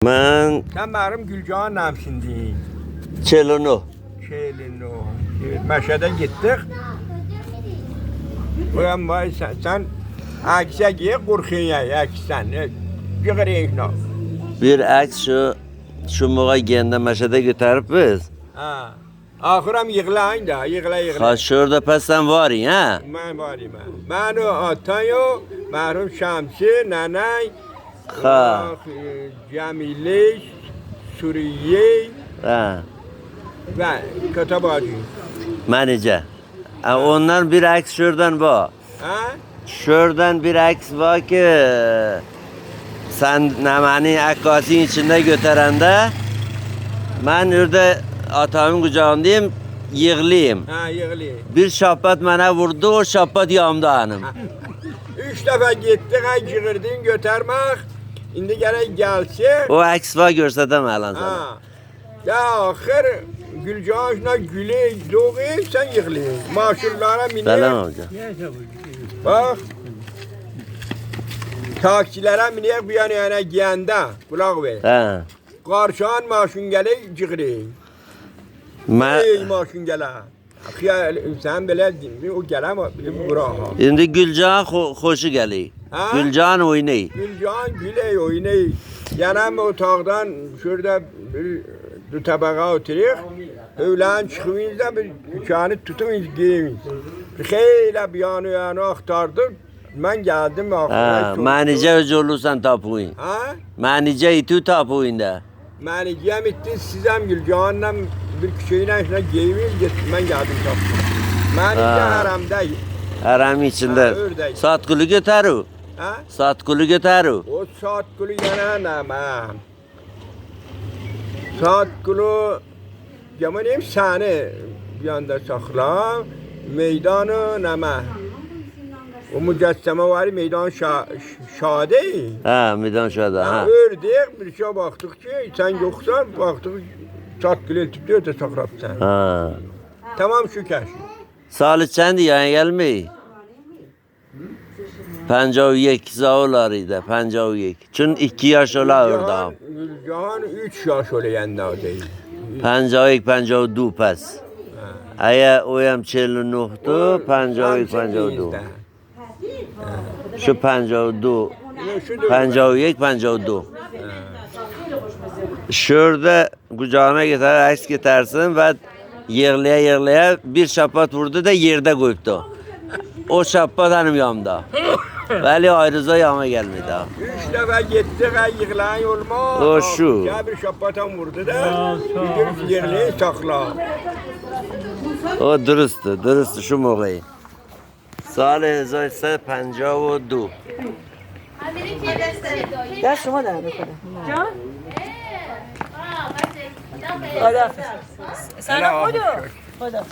Sen benim Gülcan'ım şimdi. 49. Meşede gittik. Uyan vay sen aksa giye kurkuya yaksan. Yıkırıyın şuna. Bir aks şu muğa gende meşede götürüp biz. Ha. Ahıram yıkılayın da yıkıla. Ha şurada pes sen var ya. Ben varım. Ben o Atayo, merhum Şamsi, Nanay, Ha. Cemile, Suriye Ha. ve Katabacı. Manice. Onlar bir aks şuradan var. Ha? Şuradan bir aks var ki sen nemani akkasın içinde götürende ben orada atamın kucağındayım yığılayım. Ha yıkılıyor. Bir şapat bana vurdu, o şapat yanımda hanım. 3 defa gittik, ay cığırdın götürmek. Şimdi gerek gelse. O aks var görsədim əlan sana. Ha. Ya ahır Gülcan'la güle doğu sen yıkılıyorsun. Maşurlara Selam mine. amca. Bak. Taksilere mine bu yana giyende. Kulak ver. Ha. Karşıdan maşun gele cığırıyor. Ben, Ey maşun gele. Xiyal sen bile o gele ama bura. indi Gülcan xoşu gəlir. Ha? Gülcan oynayır. Gülcan güle oynayır. Yanım otaqdan şurada bir tabağa oturuyor. Öğlen çıkınca bir dükkanı tutun giyin. Xeyla bir yanı aktardım. Ben geldim Ha, mənicə öz olursan tapuyun. Ha? Mənicə itu tapuyunda. Məni cem etti sizem Gülcan'la bir küçüğüne şuna giyin gittim ben geldim tapdım. Məni Ha. haramdayım. Hərəmin içində. Ha, ördək. Satqulu götəru. Ha? Satqulu götəru. O saat kulu yana nama. Saat kulu yamanım sahne bir anda sakla meydanı nama. O mücesseme var meydan şade. Ha, midan şada. Ha. Ördük bir şey baktık ki sen yoksan baktık saat kulu tutuyor da sakrapsan. Ha. Tamam şu kaş. Salı çəndi yan gəlmək? 51 zaolar idi, 51. Çün 2 yaş ola orada. Gülcan 3 yaş olayan da değil. 51, 52 pəs. Əgər oyam 49'du, 52, 52. Şu 52, 51, 52. Şurada kucağına getir, aks getirsin ve yığlaya bir şapat vurdu da yerde koyuptu. O şapat hanım yanımda. Veli ayrıza yanıma gelmedi ha. 3 defa gittik, yıkılan olmaz. O şu. Ya bir şapatan vurdu da, bir yerliği sakla. O dürüsttü şu muğayı. Salı 1952. Ya شما در بکنه جان خدا سلام خدا